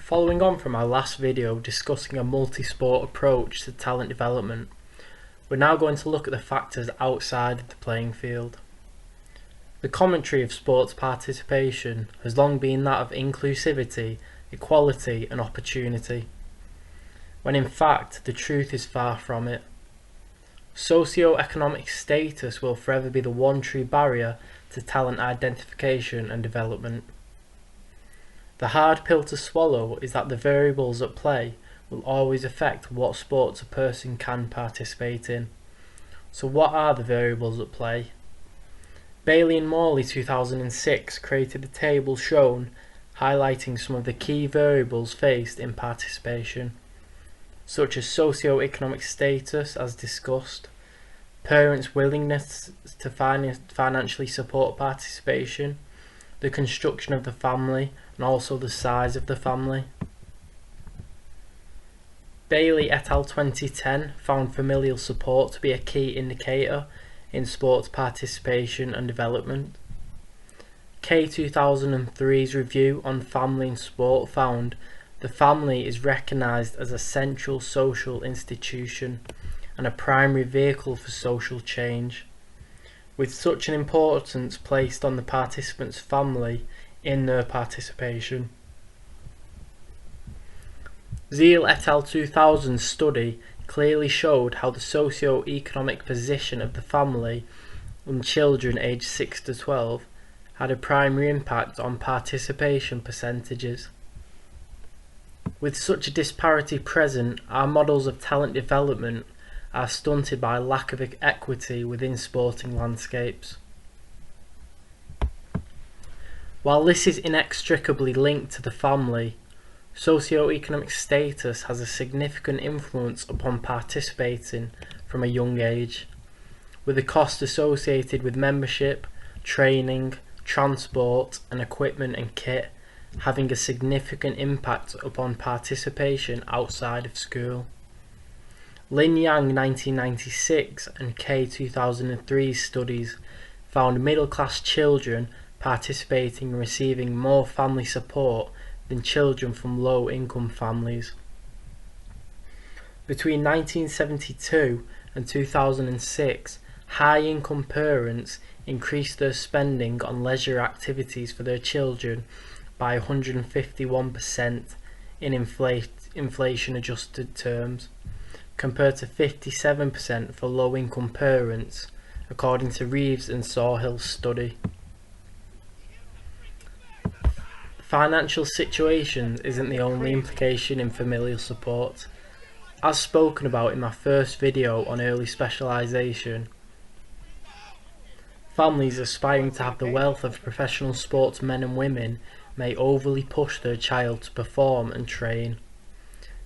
Following on from our last video discussing a multi-sport approach to talent development, we're now going to look at the factors outside of the playing field. The commentary of sports participation has long been that of inclusivity, equality and opportunity, when in fact the truth is far from it. Socio-economic status will forever be the one true barrier to talent identification and development. The hard pill to swallow is that the variables at play will always affect what sports a person can participate in. So what are the variables at play? Bailey and Morley 2006 created a table shown highlighting some of the key variables faced in participation, such as socio-economic status as discussed, parents' willingness to financially support participation, the construction of the family and also the size of the family. Bailey et al. 2010 found familial support to be a key indicator in sports participation and development. K 2003's review on family in sport found the family is recognised as a central social institution and a primary vehicle for social change, with such an importance placed on the participants' family in their participation. Zeal et al. 2000 study clearly showed how the socio-economic position of the family in children aged 6 to 12 had a primary impact on participation percentages. With such a disparity present, our models of talent development are stunted by lack of equity within sporting landscapes. While this is inextricably linked to the family, socio-economic status has a significant influence upon participating from a young age, with the cost associated with membership, training, transport and equipment and kit having a significant impact upon participation outside of school. Lin Yang 1996 and K 2003 studies found middle-class children participating and receiving more family support than children from low-income families. Between 1972 and 2006, high-income parents increased their spending on leisure activities for their children by 151% in inflation-adjusted terms, compared to 57% for low-income parents, according to Reeves and Sawhill's study. Financial situation isn't the only implication in familial support. As spoken about in my first video on early specialisation, families aspiring to have the wealth of professional sportsmen and women may overly push their child to perform and train.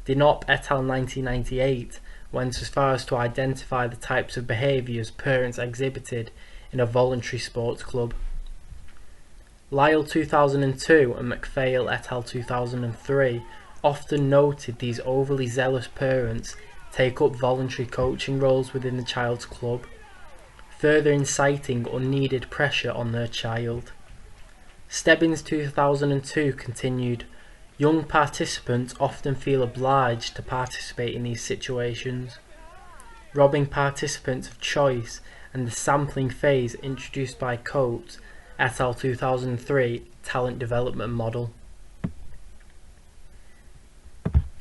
Knop et al. 1998 went as far as to identify the types of behaviours parents exhibited in a voluntary sports club. Lyle 2002 and McPhail et al. 2003 often noted these overly zealous parents take up voluntary coaching roles within the child's club, further inciting unneeded pressure on their child. Stebbins 2002 continued, young participants often feel obliged to participate in these situations, robbing participants of choice and the sampling phase introduced by Coté et al. 2003 talent development model.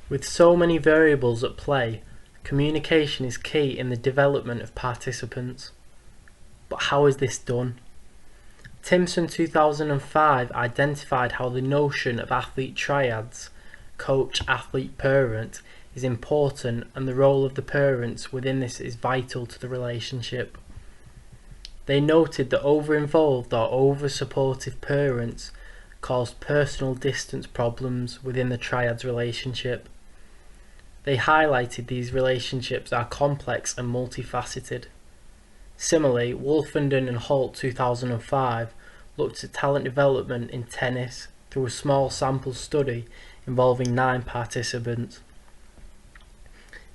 With so many variables at play, communication is key in the development of participants. But how is this done? Timson 2005 identified how the notion of athlete triads, coach, athlete, parent, is important, and the role of the parents within this is vital to the relationship. They noted that over-involved or over-supportive parents caused personal distance problems within the triads relationship. They highlighted these relationships are complex and multifaceted. Similarly, Wolfenden and Holt 2005 looked at talent development in tennis through a small sample study involving 9 participants.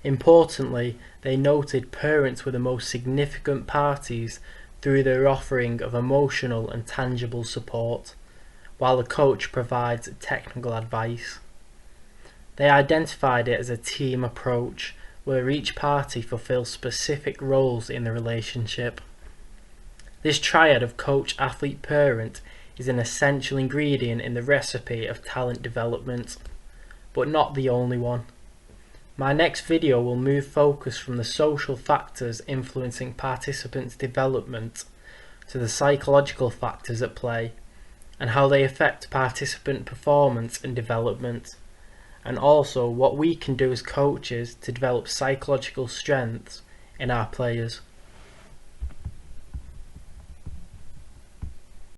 Importantly, they noted parents were the most significant parties through their offering of emotional and tangible support, while the coach provides technical advice. They identified it as a team approach, where each party fulfills specific roles in the relationship. This triad of coach, athlete, parent is an essential ingredient in the recipe of talent development, but not the only one. My next video will move focus from the social factors influencing participants' development to the psychological factors at play and how they affect participant performance and development, and also what we can do as coaches to develop psychological strengths in our players.